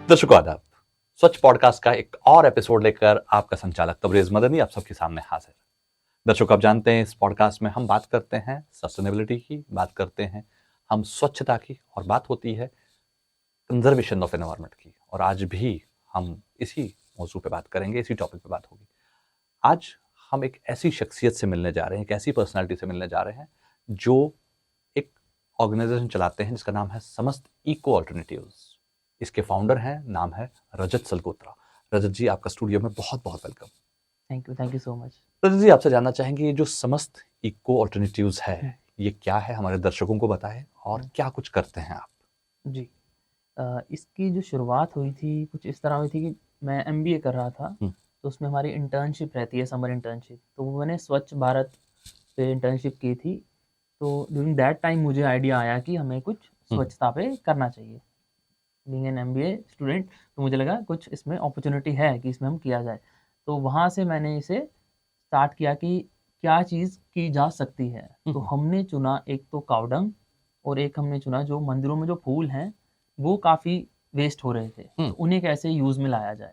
दर्शकों आदाब। स्वच्छ पॉडकास्ट का एक और एपिसोड लेकर आपका संचालक तबरेज मदनी आप सबके सामने हाजिर। दर्शकों, आप जानते हैं इस पॉडकास्ट में हम बात करते हैं सस्टेनेबिलिटी की, बात करते हैं हम स्वच्छता की, और बात होती है कंजर्वेशन ऑफ एनवायरनमेंट की। और आज भी हम इसी मौजू पे बात करेंगे, इसी टॉपिक पे बात होगी। आज हम एक ऐसी शख्सियत से मिलने जा रहे हैं, एक ऐसी पर्सनालिटी से मिलने जा रहे हैं जो एक ऑर्गेनाइजेशन चलाते हैं जिसका नाम है समस्त इको अल्टरनेटिव्स। इसके फाउंडर हैं, नाम है रजत सलगोत्रा। रजत जी, आपका स्टूडियो में बहुत बहुत welcome. Thank you so much. Rajat ji, आपसे जानना चाहेंगे ये जो समस्त इको अल्टरनेटिव्स है ये क्या है, हमारे दर्शकों को बताएं और क्या कुछ करते हैं आप। जी, इसकी जो शुरुआत हुई थी कुछ इस तरह हुई थी कि मैं MBA कर रहा था, तो उसमें हमारी इंटर्नशिप रहती है, समर इंटर्नशिप। तो वो मैंने स्वच्छ भारत पे इंटर्नशिप की थी। तो ड्यूरिंग दैट टाइम मुझे आइडिया आया कि हमें कुछ स्वच्छता पे करना चाहिए। बीइंग एन MBA स्टूडेंट, तो मुझे लगा कुछ इसमें अपॉर्चुनिटी है कि इसमें हम किया जाए। तो वहाँ से मैंने इसे स्टार्ट किया कि क्या चीज़ की जा सकती है। तो हमने चुना एक तो कावडंग, और एक हमने चुना जो मंदिरों में जो फूल हैं वो काफ़ी वेस्ट हो रहे थे, तो उन्हें कैसे यूज़ में लाया जाए।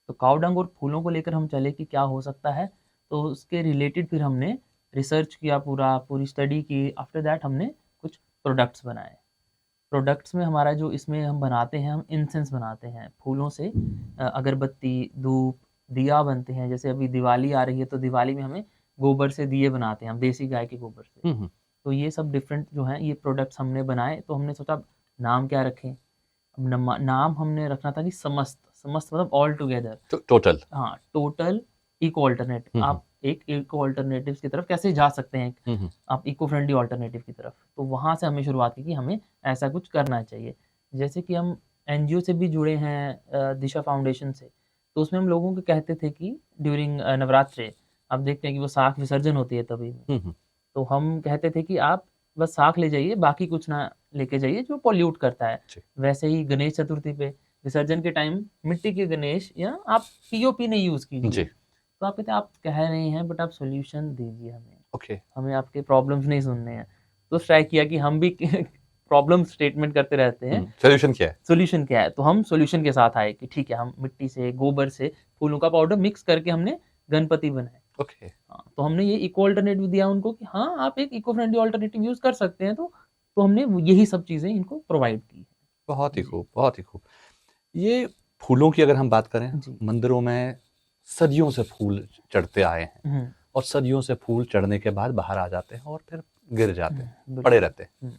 तो कावडंग और फूलों को लेकर हम चले कि क्या हो सकता है। तो उसके रिलेटेड फिर हमने रिसर्च किया, पूरी स्टडी की। आफ्टर दैट हमने कुछ प्रोडक्ट्स बनाए। प्रोडक्ट्स में हमारा जो इसमें हम बनाते हैं, हम इंसेंस बनाते हैं फूलों से। अगरबत्ती, धूप, दिया बनते हैं। जैसे अभी दिवाली आ रही है तो दिवाली में हमें गोबर से दिए बनाते हैं, हम देसी गाय के गोबर से। तो ये सब डिफरेंट जो हैं ये प्रोडक्ट्स हमने बनाए। तो हमने सोचा नाम क्या रखें। अब नाम हमने रखना था कि समस्त मतलब ऑल टुगेदर, टोटल। हाँ, टोटल इको अल्टरनेटिव। आप एक इको अल्टरनेटिव की तरफ कैसे जा सकते हैं, आप इको फ्रेंडली अल्टरनेटिव की तरफ। तो वहाँ से हमें शुरुआत की कि हमें ऐसा कुछ करना चाहिए। जैसे कि हम NGO से भी जुड़े हैं, दिशा फाउंडेशन से। तो उसमें हम लोगों को कहते थे कि ड्यूरिंग नवरात्रे आप देखते हैं कि वो साख विसर्जन होती है तभी में। तो हम कहते थे कि आप बस साख ले जाइए, बाकी कुछ ना लेके जाइए जो पॉल्यूट करता है। वैसे ही गणेश चतुर्थी पे विसर्जन के टाइम मिट्टी के गणेश या आप POP नहीं यूज कीजिए। तो आप कहते हैं आप कह रहे हैं बट आप सॉल्यूशन दीजिए हमें। हमें आपके प्रॉब्लम्स नहीं सुनने हैं। तो ट्राई किया कि हम भी प्रॉब्लम स्टेटमेंट करते रहते हैं, सोल्यूशन क्या है। तो हम सोल्यूशन के साथ आए कि ठीक है, हम मिट्टी से, गोबर से, फूलों का पाउडर मिक्स करके हमने गणपति बनाए। हाँ, तो हमने ये इको अल्टरनेटिव दिया उनको कि हाँ, आप एक इको फ्रेंडली अल्टरनेटिव यूज कर सकते हैं। तो हमने यही सब चीजें इनको प्रोवाइड की। बहुत ही खूब, बहुत ही खूब। ये फूलों की अगर हम बात करें, मंदिरों में सदियों से फूल चढ़ते आए हैं, और सदियों से फूल चढ़ने के बाद बाहर आ जाते हैं और फिर गिर जाते हैं, पड़े रहते हैं।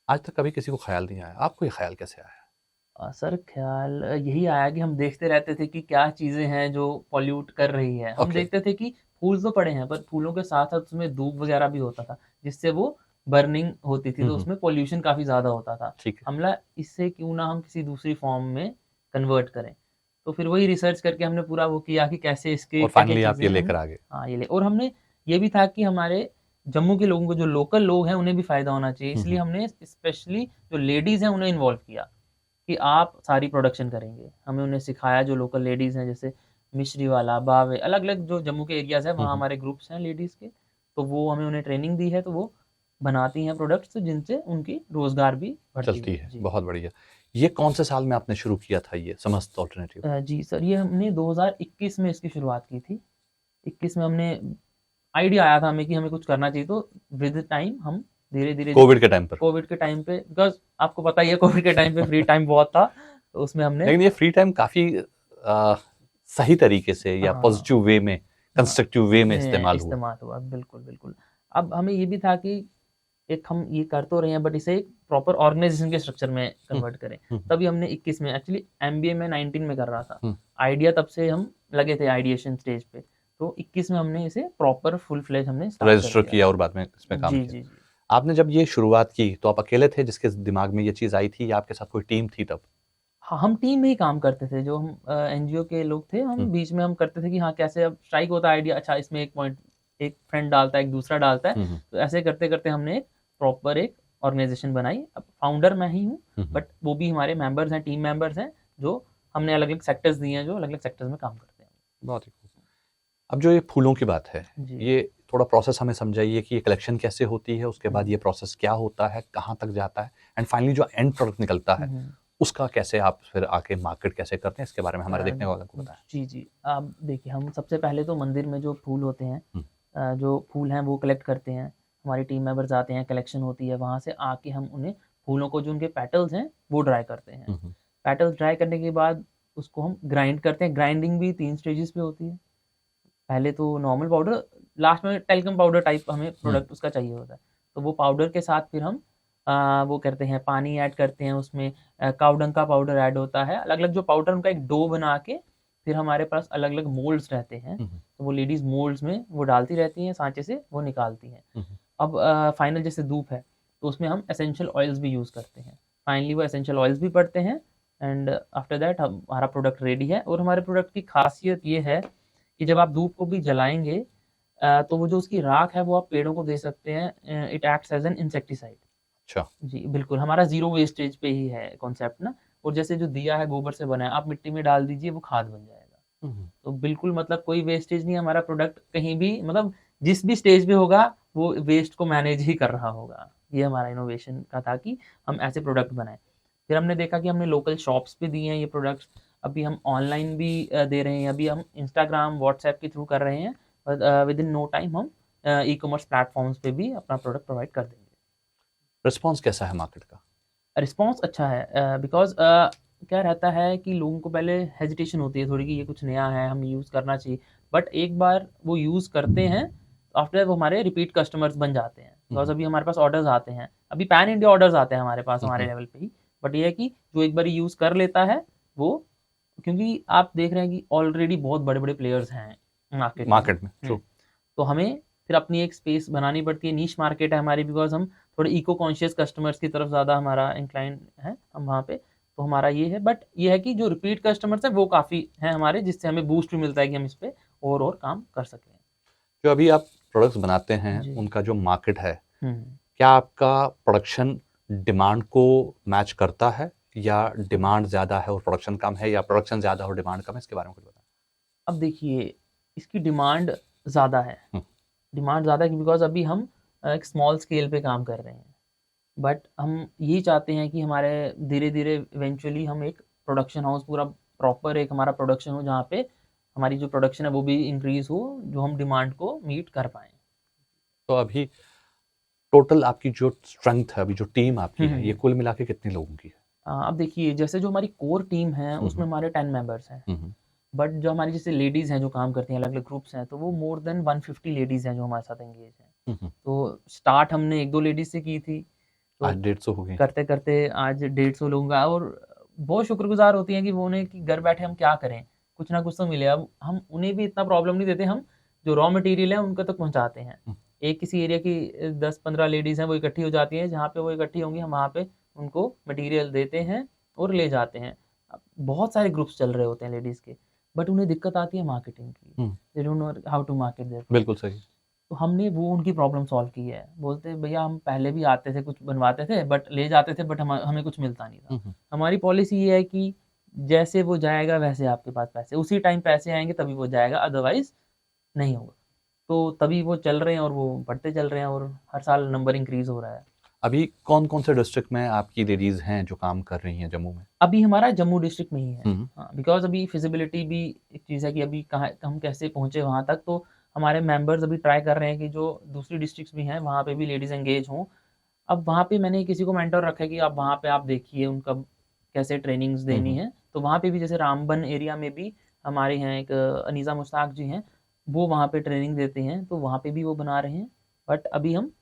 आज तक कभी किसी को ख्याल नहीं आया, आपको ये ख्याल कैसे आया? सर, ख्याल यही आया कि हम देखते रहते थे कि क्या चीजें हैं जो पॉल्यूट कर रही है। हम देखते थे कि फूल तो पड़े हैं, पर फूलों के साथ साथ उसमें धूप वगैरह भी होता था, जिससे वो बर्निंग होती थी। तो उसमें पॉल्यूशन काफी ज्यादा होता था। हमला इससे क्यों ना हम किसी दूसरी फॉर्म में कन्वर्ट करें। तो फिर वही रिसर्च करके हमने पूरा वो किया कि कैसे इसके फाइनली आप ये लेकर आ गए। हाँ, ये और हमने ये भी था कि हमारे जम्मू के लोगों को, जो लोकल लोग हैं, उन्हें भी फायदा होना चाहिए। इसलिए हमने स्पेशली जो लेडीज हैं उन्हें इन्वॉल्व किया कि आप सारी प्रोडक्शन करेंगे। हमें उन्हें सिखाया, जो लोकल लेडीज हैं, जैसे मिश्री वाला, बावे, अलग अलग जो जम्मू के एरियाज है वहाँ हमारे ग्रुप्स हैं लेडीज के। तो वो हमें उन्हें ट्रेनिंग दी है, तो वो बनाती हैं प्रोडक्ट्स जिनसे उनकी रोजगार भी चलती है। बहुत बढ़िया। ये कौन से साल में आपने शुरू किया था ये समस्त अल्टरनेटिव? जी सर, ये हमने 2021 में इसकी शुरुआत की थी। 21 में हमने आइडिया आया था हमें कि हमें कुछ करना चाहिए। तो विद टाइम हम धीरे धीरे कोविड के टाइम पे, बिकॉज आपको पता ही है कोविड के टाइम पे फ्री टाइम बहुत था, तो उसमें हमने, लेकिन ये फ्री टाइम काफी सही तरीके से या पॉजिटिव वे में, कंस्ट्रक्टिव वे में इस्तेमाल हुआ। बिल्कुल। अब हमें ये भी था कि एक हम ये कर तो रहे हैं बट इसे एक प्रॉपर ऑर्गेनाइजेशन के स्ट्रक्चर में कन्वर्ट करें। तभी हमने 21 में, एक्चुअली MBA में 19 में कर रहा था आइडिया, तब से हम लगे थे आइडिएशन स्टेज पे। तो 21 में हमने इसे प्रॉपर फुल फ्लेज हमने रजिस्टर किया और बाद में इसमें काम किया। जी। आपने जब ये शुरुआत की तो आप अकेले थे जिसके दिमाग में ये चीज आई थी, या आपके साथ कोई टीम थी तब? हाँ, हम टीम में ही काम करते थे। जो हम NGO के लोग थे, हम बीच में हम करते थे कि हाँ, कैसे अब स्ट्राइक होता है आइडिया, अच्छा इसमें एक पॉइंट एक फ्रेंड डालता है, एक दूसरा डालता है। तो ऐसे करते करते हमने एक प्रॉपर एक ऑर्गेनाइजेशन बनाई। अब फाउंडर मैं ही हूँ, बट वो भी हमारे मेंबर्स हैं, टीम मेंबर्स हैं, जो हमने अलग अलग सेक्टर्स दिए हैं, जो अलग अलग सेक्टर्स में काम करते हैं। बहुत ही खूब। अब जो ये फूलों की बात है, ये थोड़ा प्रोसेस हमें समझाइए कि ये कलेक्शन कैसे होती है, उसके बाद ये प्रोसेस क्या होता है, कहाँ तक जाता है, एंड फाइनली जो एंड प्रोडक्ट निकलता है उसका कैसे आप फिर आके मार्केट कैसे करते हैं, इसके बारे में हमारे देखने वालों को बताएं। जी जी, आप देखिए, हम सबसे पहले तो मंदिर में जो फूल होते हैं, हम्म, जो फूल हैं वो कलेक्ट करते हैं। हमारी टीम मेंबर्स आते हैं, कलेक्शन होती है, वहाँ से आके हम उन्हें फूलों को, जो उनके पेटल्स हैं वो ड्राई करते हैं। हम्म, पेटल्स ड्राई करने के बाद उसको हम ग्राइंड करते हैं। ग्राइंडिंग भी 3 स्टेजेस पे होती है। पहले तो नॉर्मल पाउडर, लास्ट में टेल्कम पाउडर टाइप हमें हम्म, प्रोडक्ट उसका चाहिए होता है। तो वो पाउडर के साथ फिर हम वो करते हैं, पानी ऐड करते हैं उसमें, काऊ डंग का पाउडर ऐड होता है। अलग-अलग जो पाउडर, उनका एक डो बना के फिर हमारे पास अलग-अलग मोल्ड्स रहते हैं। हम्म, तो वो लेडीज़ मोल्ड्स में वो डालती रहती हैं, सांचे से वो निकालती हैं। हम्म। अब फाइनल जैसे धूप है, तो उसमें हम एसेंशियल ऑयल्स भी यूज़ करते हैं। फाइनली वो एसेंशियल ऑयल्स भी पड़ते हैं, एंड आफ्टर दैट हमारा प्रोडक्ट रेडी है। और हमारे प्रोडक्ट की खासियत ये है कि जब आप धूप को भी जलाएँगे, तो वो जो उसकी राख है वो आप पेड़ों को दे सकते हैं। It acts as an insecticide. अच्छा। जी, बिल्कुल, हमारा ज़ीरो वेस्टेज पे ही है कॉन्सेप्ट ना। और जैसे जो दिया है गोबर से बना है, आप मिट्टी में डाल दीजिए, वो खाद बन जाएगा। हम्म। तो बिल्कुल, मतलब कोई वेस्टेज नहीं है। हमारा प्रोडक्ट कहीं भी, मतलब जिस भी स्टेज पे होगा, वो वेस्ट को मैनेज ही कर रहा होगा। ये हमारा इनोवेशन का था कि हम ऐसे प्रोडक्ट बनाएँ। फिर हमने देखा कि हमने लोकल शॉप्स पे दिए हैं ये प्रोडक्ट्स। अभी हम ऑनलाइन भी दे रहे हैं। अभी हम इंस्टाग्राम, व्हाट्सएप के थ्रू कर रहे हैं। विदिन नो टाइम हम ई-कॉमर्स प्लेटफ़ॉर्म्स पे भी अपना प्रोडक्ट प्रोवाइड कर देंगे। रिस्पॉन्स कैसा है मार्केट का? रिस्पॉन्स अच्छा है, बिकॉज़ क्या रहता है कि लोगों को पहले हेजिटेशन होती है थोड़ी कि ये कुछ नया है, हमें यूज़ करना चाहिए। बट एक बार वो यूज़ करते हैं, आफ्टर वो हमारे रिपीट कस्टमर्स बन जाते हैं। बिकॉज़ हम्म, अभी हमारे पास ऑर्डर्स आते हैं। अभी पैन इंडिया ऑर्डर्स आते हैं हमारे पास, हमारे हम्म, लेवल पे ही। बट ये है कि जो एक बार यूज़ कर लेता है वो, क्योंकि आप देख रहे हैं कि ऑलरेडी बहुत बड़े-बड़े प्लेयर्स हैं मार्केट में। मार्केट में ट्रू। तो हमें फिर अपनी एक स्पेस बनानी पड़ती है। नीश मार्केट है हमारी, बिकॉज़ हम थोड़े इको कॉन्शियस कस्टमर्स की तरफ ज़्यादा हमारा इंक्लाइन है, हम वहाँ पे। तो हमारा ये है, बट ये है कि जो रिपीट कस्टमर्स हैं वो काफ़ी हैं हमारे, जिससे हमें बूस्ट भी मिलता है कि हम इस पे और काम कर सकें। जो अभी आप प्रोडक्ट्स बनाते हैं जी। उनका जो मार्केट है, हुँ। क्या आपका प्रोडक्शन डिमांड को मैच करता है, या डिमांड ज़्यादा है और प्रोडक्शन कम है, या प्रोडक्शन ज़्यादा और डिमांड कम है? इसके बारे में कुछ बताएं। अब देखिए, इसकी डिमांड ज़्यादा है। हम्म, डिमांड ज़्यादा है बिकॉज़ अभी हम एक स्मॉल स्केल पे काम कर रहे हैं। बट हम यही चाहते हैं कि हमारे धीरे-धीरे इवेंचुअली हम एक प्रोडक्शन हाउस, पूरा प्रॉपर एक हमारा प्रोडक्शन हो, जहाँ पे हमारी जो प्रोडक्शन है वो भी इंक्रीज़ हो, जो हम डिमांड को मीट कर पाएँ। तो अभी टोटल आपकी जो स्ट्रेंथ है, अभी जो टीम आपकी हुँ, है, हुँ, ये हुँ। कुल मिला के कितने लोगों की है? अब देखिए, जैसे जो हमारी कोर टीम है उसमें हम्म, हमारे 10 मेंबर्स हैं। हम्म, बट जो हमारी जैसे लेडीज़ हैं जो काम करती हैं, अलग-अलग ग्रुप्स हैं, तो वो मोर देन 150 लेडीज़ हैं जो हमारे साथ एंगेज हैं। हम्म। तो स्टार्ट हमने 1-2 लेडीज़ से की थी। तो आज 150 हो गए। करते-करते आज 150 लोगों का, और बहुत शुक्रगुज़ार होती हैं कि वो उन्हें कि घर बैठे हम क्या करें, कुछ ना कुछ तो मिले। अब हम उन्हें भी इतना प्रॉब्लम नहीं देते, हम जो रॉ मटेरियल है उनको तक पहुँचाते हैं। एक किसी एरिया की 10-15 लेडीज़ हैं, वो इकट्ठी हो जाती हैं, जहाँ पे वो इकट्ठी होंगी हम वहाँ पे उनको मटेरियल देते हैं और ले जाते हैं। अब बहुत सारे ग्रुप्स चल रहे होते हैं लेडीज़ के, बट उन्हें दिक्कत आती है मार्केटिंग की। Hmm, they don't know how to market their बिल्कुल प्रोडक्ट्स। सही। तो हमने वो उनकी प्रॉब्लम सॉल्व की है। बोलते हैं, भैया हम पहले भी आते थे, कुछ बनवाते थे, बट ले जाते थे, बट हमें कुछ मिलता नहीं था। हम्म, हमारी पॉलिसी ये है कि जैसे वो जाएगा वैसे आपके पास पैसे, उसी टाइम पैसे आएँगे तभी वो जाएगा, अदरवाइज़ नहीं होगा। तो तभी वो चल रहे हैं और वो बढ़ते चल रहे हैं, और हर साल नंबर इंक्रीज़ हो रहा है। अभी कौन कौन से डिस्ट्रिक्ट में आपकी लेडीज़ हैं जो काम कर रही हैं जम्मू में? अभी हमारा जम्मू डिस्ट्रिक्ट में ही है। हम्म, हाँ, बिकॉज़ अभी फिज़िबिलिटी भी एक चीज़ है कि अभी कहाँ हम कैसे पहुँचे वहाँ तक, तो हमारे मेंबर्स अभी ट्राई कर रहे हैं कि जो दूसरी डिस्ट्रिक्ट्स भी हैं, वहाँ पे भी लेडीज़ एंगेज हों। अब वहाँ पे मैंने किसी को मेंटर रखा है कि आप वहाँ पे आप देखिए उनका कैसे ट्रेनिंग्स देनी हम्म। है। तो वहाँ पे भी जैसे रामबन एरिया में भी हमारे यहाँ एक अनीज़ा मुश्ताक जी हैं, वो वहाँ पे ट्रेनिंग देते हैं, तो वहाँ पे भी वो बना रहे हैं। बट अभी हम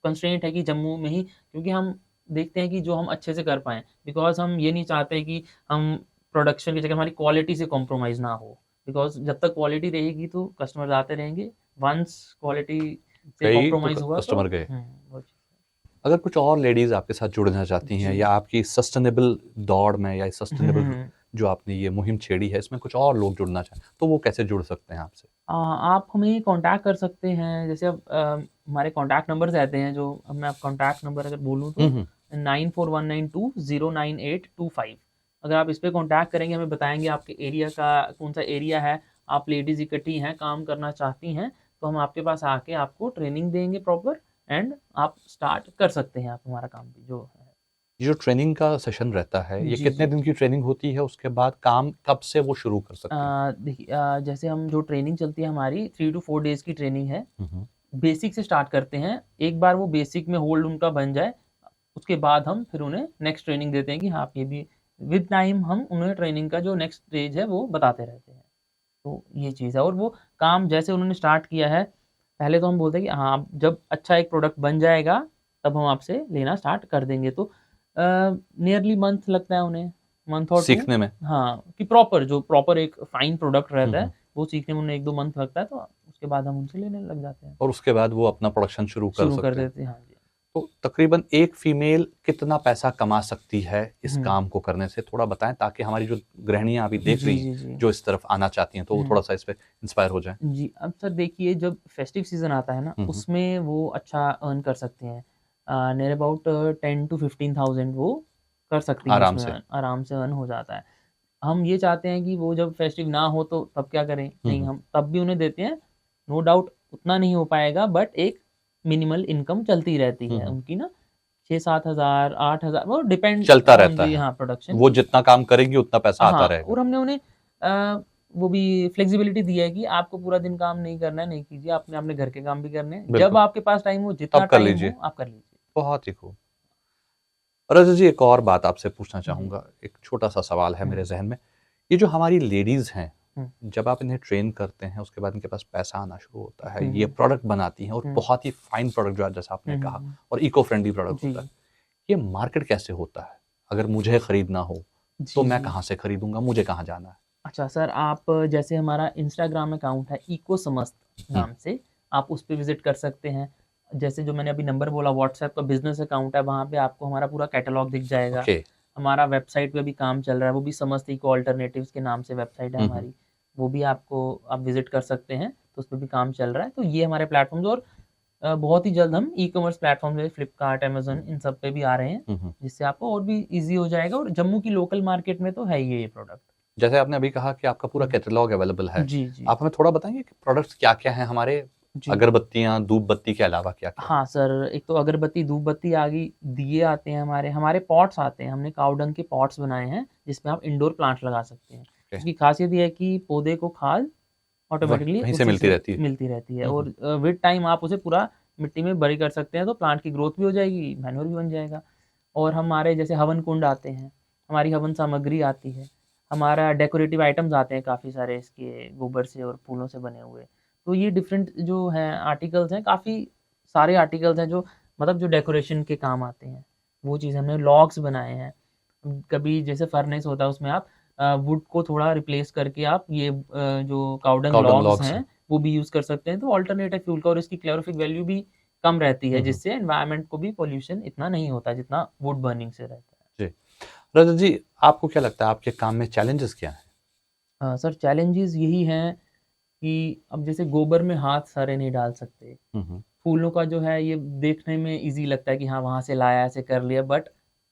कंस्ट्रेंट है कि जम्मू में ही, क्योंकि हम देखते हैं कि जो हम अच्छे से कर पाएँ। बिकॉज़ हम ये नहीं चाहते कि हम प्रोडक्शन की जगह हमारी क्वालिटी से कॉम्प्रोमाइज़ ना हो। बिकॉज़ जब तक क्वालिटी रहेगी तो कस्टमर्स आते रहेंगे। वन्स क्वालिटी से गई तो कॉम्प्रोमाइज़ हुआ तो कस्टमर गए। वो चीज़ है। अगर कुछ और लेडीज़ आपके साथ जुड़ना चाहती हैं, जी। या आपकी सस्टेनेबल दौड़ में, या हुँ, हुँ, सस्टेनेबल हुँ। जो आपने ये मुहिम छेड़ी है, इसमें कुछ और लोग जुड़ना चाहें, तो वो कैसे जुड़ सकते हैं आपसे? आप हमें कॉन्टैक्ट कर सकते हैं। जैसे अब हमारे कॉन्टैक्ट नंबर्स रहते हैं, जो अब मैं कॉन्टैक्ट नंबर अगर बोलूँ तो हम्म, 9419209825। अगर आप इस पे कॉन्टैक्ट करेंगे, हमें बताएँगे आपके एरिया का कौन-सा एरिया है, आप लेडीज़ इकट्ठी हैं, काम करना चाहती हैं, तो हम आपके पास आके आपको ट्रेनिंग देंगे प्रॉपर, एंड आप स्टार्ट कर सकते हैं आप हमारा काम भी जो है। ये जो ट्रेनिंग का सेशन रहता है, ये जी, कितने जी। दिन की ट्रेनिंग होती है? उसके बाद काम कब से वो शुरू कर सकते हैं? देखिए जैसे हम जो ट्रेनिंग चलती है हमारी 3 टू 4 डेज़ की ट्रेनिंग है। हुँ, हुँ। बेसिक से स्टार्ट करते हैं। एक बार वो बेसिक में होल्ड उनका बन जाए, उसके बाद हम फिर उन्हें नेक्स्ट ट्रेनिंग देते हैं कि हाँ, आप ये भी विद टाइम हम उन्हें ट्रेनिंग का जो नेक्स्ट स्टेज है वो बताते रहते हैं। तो ये चीज़ है और वो काम जैसे उन्होंने स्टार्ट किया है, पहले तो हम बोलते हैं कि हाँ, जब अच्छा एक प्रोडक्ट बन जाएगा, तब हम आपसे लेना स्टार्ट कर देंगे। तो नियरली मंथ लगता है उन्हें, मंथ और 2। सीखने में? हाँ, कि प्रॉपर एक फाइन प्रोडक्ट हुँ, रहता है, हुँ। वो सीखने में उन्हें 1-2 मंथ लगता है, तो उसके बाद हम उनसे लेने लग जाते हैं। और उसके बाद वो अपना प्रोडक्शन शुरू कर शुरू कर सकते हैं। देते हैं। हाँ जी। तो तकरीबन एक फीमेल कितना पैसा कमा सकती है इस हुँ। काम को करने से? थोड़ा बताएँ ताकि हमारी जो गृहिणियाँ अभी देख जी, रही हैं, जी, जी। जो इस तरफ आना चाहती हैं, तो वो हुँ। थोड़ा-सा इस पे इंस्पायर हो जाएँ। जी, अब सर देखिए जब फेस्टिव सीज़न आता है ना, हुँ, हुँ। उसमें वो अच्छा अर्न कर सकते हैं। नियर अबाउट 10 टू 15,000 वो कर सकती हैं आराम उसमें से। आराम से अर्न हो जाता है। हम ये चाहते हैं कि वो जब फेस्टिव ना हो तो तब क्या करें? हुँ, नहीं, हुँ। हम तब भी उन्हें देते हैं। नो डाउट उतना नहीं हो पाएगा बट एक मिनिमल इनकम चलती रहती हुँ, है हुँ। उनकी ना 6-7 हज़ार 8,000 वो डिपेंड चलता ऑन रहता दी है। हाँ, प्रोडक्शन। वो जितना काम करेंगी उतना पैसा आता हाँ, रहेगा। और हमने उन्हें वो भी फ्लेक्सिबिलिटी दी है कि आपको पूरा दिन काम नहीं करना है, नहीं कीजिए, आपने अपने घर के काम भी करने हैं। जब बिल्कुल, आपके पास टाइम हो, जितना तब कर टाइम लीजिए। हो, आप कर लीजिए। बहुत ही खूब। रजत जी, एक और बात आपसे पूछना जी। चाहूँगा, एक छोटा-सा सवाल है हुँ, मेरे ज़हन में। ये जो हमारी लेडीज़ हैं, हुँ, जब आप इन्हें ट्रेन करते हैं, उसके बाद इनके पास पैसा आना शुरू होता है, हुँ, ये हुँ, प्रोडक्ट बनाती हैं और हुँ, बहुत ही फाइन प्रोडक्ट जो है जैसा हुँ, आपने हुँ, कहा हुँ। और इको फ्रेंडली प्रोडक्ट जी। होता है। ये मार्केट कैसे होता है? अगर मुझे खरीदना हो, तो जी, मैं जी। कहाँ से खरीदूँगा? मुझे कहाँ जाना है? अच्छा सर, आप जैसे हमारा इंस्टाग्राम अकाउंट है इको समस्त हुँ, नाम से, आप उस पे विज़िट कर सकते हैं। जैसे जो मैंने अभी नंबर बोला व्हाट्सएप का बिज़नेस अकाउंट है, वहाँ पे आपको हमारा पूरा कैटलॉग दिख जाएगा। ओके। हमारा वेबसाइट पे भी काम चल रहा है, वो भी समस्त इको अल्टरनेटिव्स के नाम से वेबसाइट है हुँ, हुँ, हमारी। वो भी आपको आप विज़िट कर सकते हैं, तो उसपे भी काम चल रहा है। तो ये हमारे प्लेटफ़ॉर्म्स और बहुत ही जल्द हम ई-कॉमर्स प्लेटफ़ॉर्म जैसे फ्लिपकार्ट, अमेज़न इन सब पे भी आ रहे हैं, हुँ, हुँ। जिससे आपको और भी ईज़ी हो जाएगा और जम्मू की लोकल मार्केट में तो है ही है ये प्रोडक्ट। जैसे आपने अभी कहा कि आपका पूरा हुँ। कैटलॉग अवेलेबल है। जी, जी। आप हमें थोड़ा बताएँगे कि प्रोडक्ट्स क्या-क्या हैं हमारे? जी। अगरबत्तियाँ, धूप बत्ती के अलावा क्या-क्या है? हाँ सर, एक तो अगरबत्ती, धूप बत्ती आ गई, दिए आते हैं हमारे पॉट्स आते हैं, हमने काऊ डंग के पॉट्स बनाए हैं, जिसमें आप इंडोर प्लांट लगा सकते हैं। ओके, उसकी खासियत ये है कि पौधे को खाद ऑटोमैटिकली वहीं से उसी मिलती से रहती है। मिलती रहती है हुँ, हुँ। और विद टाइम आप उसे पूरा मिट्टी में बरी कर सकते हैं, तो प्लांट की ग्रोथ भी हो जाएगी, मैन्योर भी बन जाएगा। और हमारे जैसे हवन कुंड आते हैं, हमारी हवन सामग्री आती है, हमारा डेकोरेटिव आइटम्स आते हैं काफ़ी सारे इसके गोबर से और फूलों से बने हुए। तो ये डिफरेंट जो हैं आर्टिकल्स हैं, काफ़ी सारे आर्टिकल्स हैं जो मतलब जो डेकोरेशन के काम आते हैं। वो चीज़ हमने लॉग्स बनाए हैं। कभी जैसे फर्नेस होता है उसमें आप वुड को थोड़ा रिप्लेस करके आप ये जो काउडंग काऊ डंग लॉग्स लॉग्स हैं। हैं, वो भी यूज़ कर सकते हैं, तो अल्टरनेट है फ्यूल का और इसकी कैलोरीफिक वैल्यू भी कम रहती है, हुँ, हुँ। जिससे एनवायरनमेंट को भी पॉल्यूशन इतना नहीं होता जितना वुड बर्निंग से रहता है। जी। रजत जी, आपको क्या लगता है आपके काम में चैलेंजेस क्या हैं? सर चैलेंजेस यही हैं कि अब जैसे गोबर में हाथ सारे नहीं डाल सकते। हुँ, हुँ। फूलों का जो है ये देखने में ईज़ी लगता है कि हाँ, वहाँ से लाया, ऐसे कर लिया बट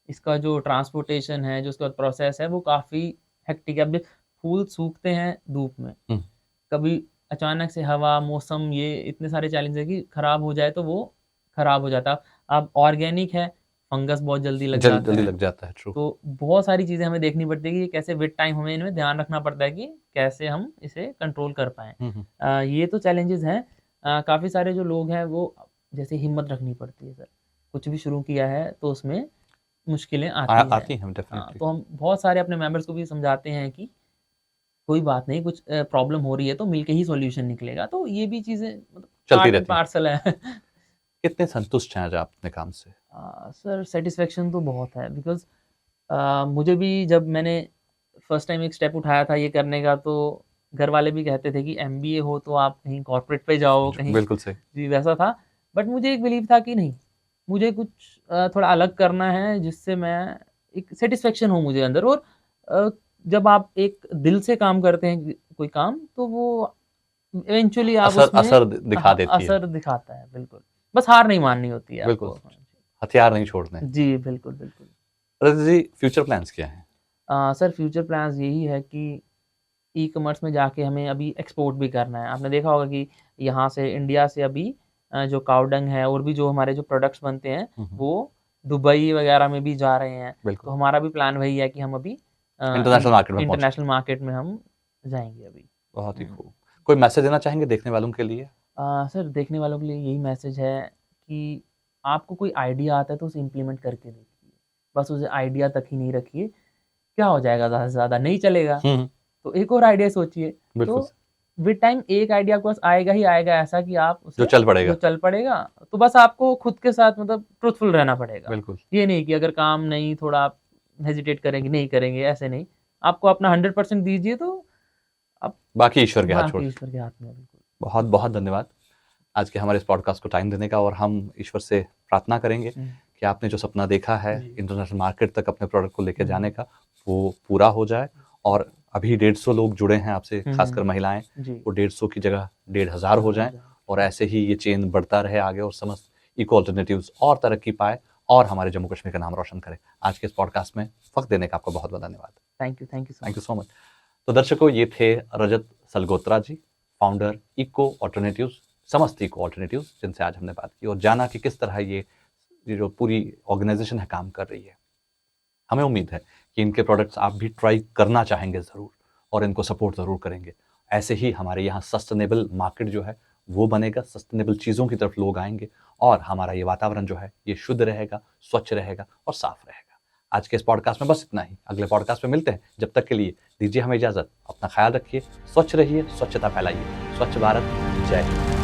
इसका जो ट्रांसपोर्टेशन है, जो उसका प्रोसेस है वो काफ़ी हेक्टिक है। अब फूल सूखते हैं धूप में, हुँ। कभी अचानक से हवा, मौसम ये इतने सारे चैलेंज है कि खराब हो जाए तो वो खराब हो जाता है। अब ऑर्गेनिक है, फंगस बहुत जल्दी लग जाते जल्दी हैं। लग जाता है, ट्रू। तो बहुत सारी चीज़ें हमें देखनी पड़ती है कि ये कैसे विद टाइम हमें इनमें ध्यान रखना पड़ता है कि कैसे हम इसे कंट्रोल कर पाएँ। हुँ, हुँ। ये तो चैलेंजेज़ हैं। काफ़ी सारे जो लोग हैं वो जैसे हिम्मत रखनी पड़ती है सर। कुछ भी शुरू किया है तो उसमें मुश्किलें आती हैं। आती हैं हाँ, डेफ़िनिटली। तो हम बहुत सारे अपने मेंबर्स को भी समझाते हैं कि कोई बात नहीं, कुछ प्रॉब्लम हो रही है तो मिलके ही सॉल्यूशन निकलेगा। तो ये भी चीज़ें मतलब चलती पार्ट एंड रहती हैं। पार्सल है। कितने संतुष्ट हैं आज आप अपने काम से? सर सैटिस्फैक्शन तो बहुत है बिकॉज़ मुझे भी जब मैंने फर्स्ट टाइम एक स्टेप उठाया था ये करने का तो घर वाले भी कहते थे कि एमबीए हो तो आप कहीं कॉर्पोरेट पे जाओ, ज कहीं बिल्कुल सही। जी, वैसा था। बट मुझे एक बिलीव था कि नहीं, मुझे कुछ थोड़ा अलग करना है जिससे मैं एक सैटिस्फैक्शन हो मुझे अंदर और अ, जब आप एक दिल से काम करते हैं कोई काम तो वो इवेंचुअली आप असर उसमें असर दि दिखा हाँ, देती है। असर दिखाता है, बिल्कुल। बस हार नहीं माननी होती है बिल्कुल, आपको। हाँ हथियार नहीं छोड़ने। जी। जी, बिल्कुल, बिल्कुल। रजत जी, फ्यूचर प्लान्स क्या हैं? सर फ्यूचर प्लान्स यही है कि ई-कॉमर्स में जाके हमें अभी एक्सपोर्ट भी करना है। आपने देखा होगा कि यहाँ से इंडिया से अभी जो काव डंग है और भी जो हमारे जो प्रोडक्ट्स बनते हैं, हुँ, हुँ। वो दुबई वगैरह में भी जा रहे हैं। तो बिल्कुल हमारा भी प्लान वही है कि हम अभी इंटरनेशनल मार्केट में पहुंचे। इंटरनेशनल मार्केट में हम जाएंगे अभी। बहुत ही खूब। कोई मैसेज देना चाहेंगे देखने वालों के लिए? सर देखने वालों के लिए यही मैसेज है कि आपको कोई आइडिया आता है तो उसे इम्प्लीमेंट करके देखिए, बस उसे आइडिया तक ही नहीं रखिए। क्या हो जाएगा, ज़्यादा से ज़्यादा नहीं चलेगा तो एक और आइडिया सोचिए। बिल्कुल तो विद टाइम एक आइडिया आपके पास आएगा ही आएगा ऐसा कि आप उसे जो चल पड़ेगा। तो बस आपको खुद के साथ मतलब ट्रूथफुल रहना पड़ेगा। बिल्कुल ये नहीं कि अगर काम नहीं, थोड़ा आप हेजिटेट करेंगे, नहीं करेंगे, ऐसे नहीं। आपको अपना 100% दीजिए तो आप बाकी ईश्वर के हाथ बाकी छोड़। ईश्वर के हाथ में है, बिल्कुल। बहुत बहुत धन्यवाद आज के हमारे इस पॉडकास्ट को टाइम देने का, और हम ईश्वर से प्रार्थना करेंगे कि आपने जो सपना देखा है जी। इंटरनेशनल मार्केट तक अपने प्रोडक्ट को लेकर हम्म। जाने का, वो पूरा हो जाए। और अभी 150 लोग जुड़े हैं आपसे, खासकर महिलाएं, जी। वो 150 की जगह 1500 हो जाएं, और ऐसे ही ये चेन बढ़ता रहे आगे, और समस्त इको अल्टरनेटिव्स और तरक्की पाए, और हमारे जम्मू कश्मीर का नाम रोशन करे। आज के इस पॉडकास्ट में वक्त देने का आपको बहुत बहुत धन्यवाद। Thank you so much. तो दर्शकों, ये थे रजत सलगोत्रा जी, फाउंडर इको अल्टरनेटिव्स, समस्त इको अल्टरनेटिव्स, जिनसे आज हमने बात की और जाना कि किस तरह ये जो पूरी ऑर्गेनाइजेशन है काम कर रही है। हमें उम्मीद है कि इनके प्रोडक्ट्स आप भी ट्राई करना चाहेंगे ज़रूर, और इनको सपोर्ट ज़रूर करेंगे। ऐसे ही हमारे यहाँ सस्टेनेबल मार्केट जो है वो बनेगा, सस्टेनेबल चीज़ों की तरफ लोग आएंगे, और हमारा ये वातावरण जो है ये शुद्ध रहेगा, स्वच्छ रहेगा और साफ रहेगा। आज के इस पॉडकास्ट में बस इतना ही। अगले पॉडकास्ट में मिलते हैं। जब तक के लिए दीजिए हमें इजाज़त। अपना ख्याल रखिए, स्वच्छ रहिए, स्वच्छता फैलाइए। स्वच्छ भारत, जय हिंद।